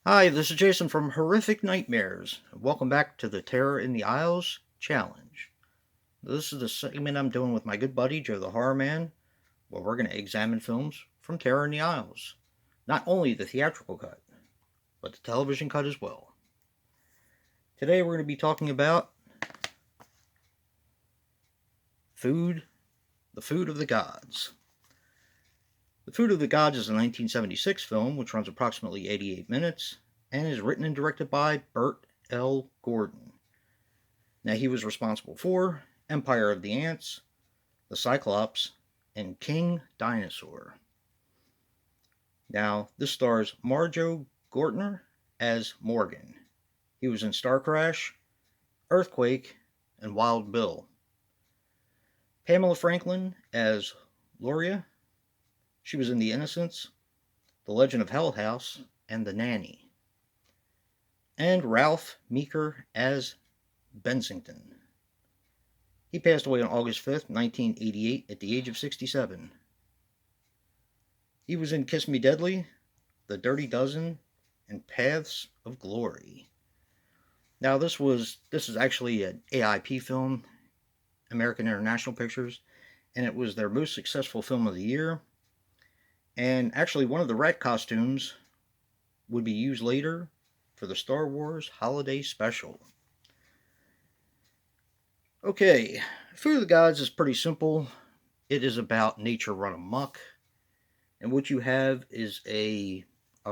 Hi, this is Jason from Horrific Nightmares. Welcome back to the Terror in the Isles Challenge. This is the segment I'm doing with my good buddy Joe the Horror Man, where we're going to examine films from Terror in the Isles. Not only the theatrical cut, but the television cut as well. Today we're going to be talking about Food, the Food of the Gods. The Food of the Gods is a 1976 film which runs approximately 88 minutes and is written and directed by Burt L. Gordon. Now, he was responsible for Empire of the Ants, The Cyclops, and King Dinosaur. Now, this stars Marjoe Gortner as Morgan. He was in Star Crash, Earthquake, and Wild Bill. Pamela Franklin as Loria. She was in The Innocents, The Legend of Hell House, and The Nanny. And Ralph Meeker as Bensington. He passed away on August 5th, 1988, at the age of 67. He was in Kiss Me Deadly, The Dirty Dozen, and Paths of Glory. Now, this is actually an AIP film, American International Pictures, and it was their most successful film of the year. And actually, one of the rat costumes would be used later for the Star Wars Holiday Special. Okay, Food of the Gods is pretty simple. It is about nature run amok. And what you have is a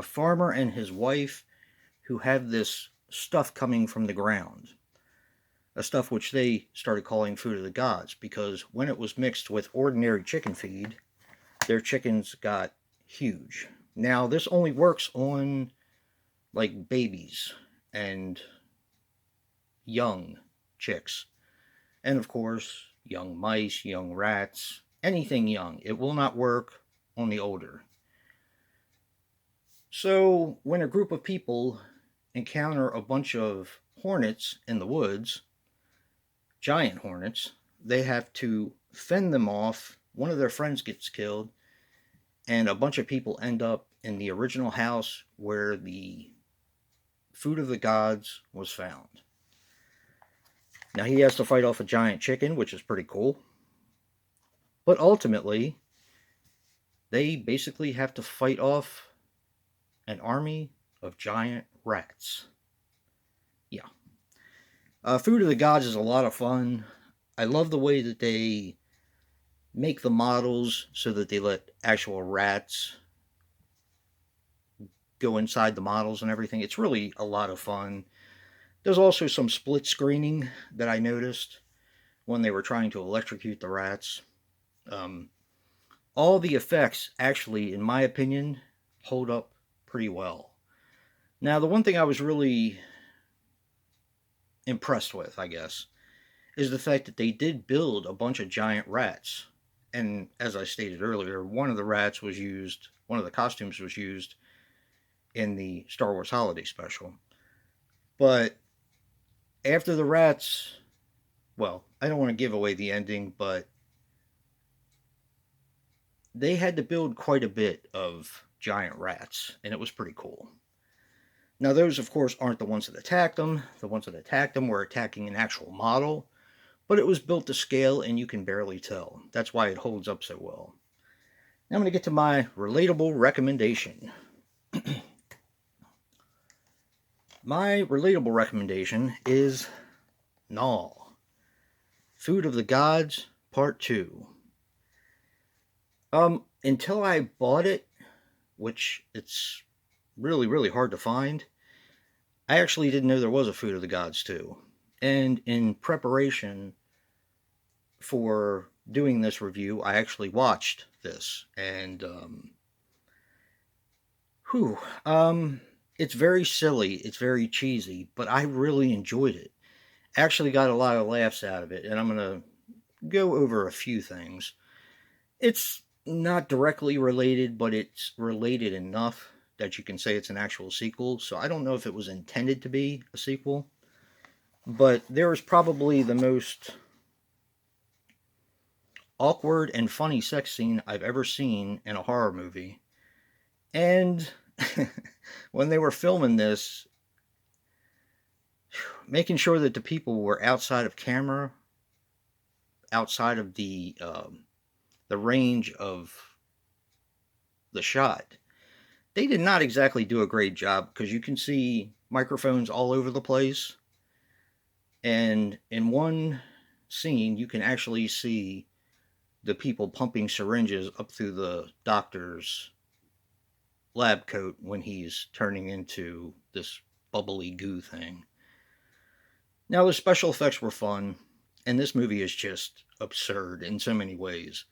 farmer and his wife who have this stuff coming from the ground. A stuff which they started calling Food of the Gods because when it was mixed with ordinary chicken feed, their chickens got huge. Now, this only works on like babies and young chicks. And of course, young mice, young rats, anything young. It will not work on the older. So, when a group of people encounter a bunch of hornets in the woods, giant hornets, they have to fend them off. One of their friends gets killed, and a bunch of people end up in the original house where the Food of the Gods was found. Now, he has to fight off a giant chicken, which is pretty cool. But ultimately, they basically have to fight off an army of giant rats. Yeah. Food of the Gods is a lot of fun. I love the way that they make the models so that they let actual rats go inside the models and everything. It's really a lot of fun. There's also some split screening that I noticed when they were trying to electrocute the rats. All the effects, actually, in my opinion, hold up pretty well. Now, the one thing I was really impressed with, I guess, is the fact that they did build a bunch of giant rats. And as I stated earlier, one of the costumes was used in the Star Wars Holiday Special. But after the rats, well, I don't want to give away the ending, but they had to build quite a bit of giant rats, and it was pretty cool. Now, those, of course, aren't the ones that attacked them. The ones that attacked them were attacking an actual model, but it was built to scale, and you can barely tell. That's why it holds up so well. Now I'm going to get to my relatable recommendation. My relatable recommendation is Gnaw, Food of the Gods, Part 2. Until I bought it, which it's really, really hard to find, I actually didn't know there was a Food of the Gods too. And in preparation for doing this review, I actually watched this. And, it's very silly, it's very cheesy, but I really enjoyed it. Actually got a lot of laughs out of it, and I'm going to go over a few things. It's not directly related, but it's related enough that you can say it's an actual sequel. So I don't know if it was intended to be a sequel, but there is probably the most awkward and funny sex scene I've ever seen in a horror movie. And when they were filming this, making sure that the people were outside of camera, outside of the range of the shot, they did not exactly do a great job, because you can see microphones all over the place. And in one scene, you can actually see the people pumping syringes up through the doctor's lab coat when he's turning into this bubbly goo thing. Now, the special effects were fun, and this movie is just absurd in so many ways.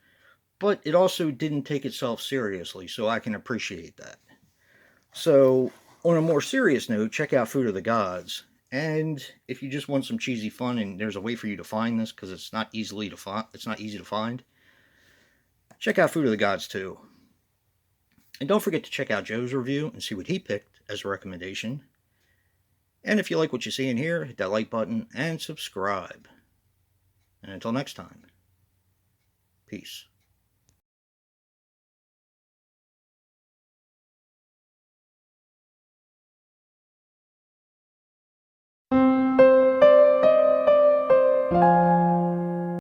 But it also didn't take itself seriously, so I can appreciate that. So, on a more serious note, check out Food of the Gods. And if you just want some cheesy fun, and there's a way for you to find this because it's not easy to find, check out Food of the Gods too. And don't forget to check out Joe's review and see what he picked as a recommendation. And if you like what you see in here, hit that like button and subscribe. And until next time, peace.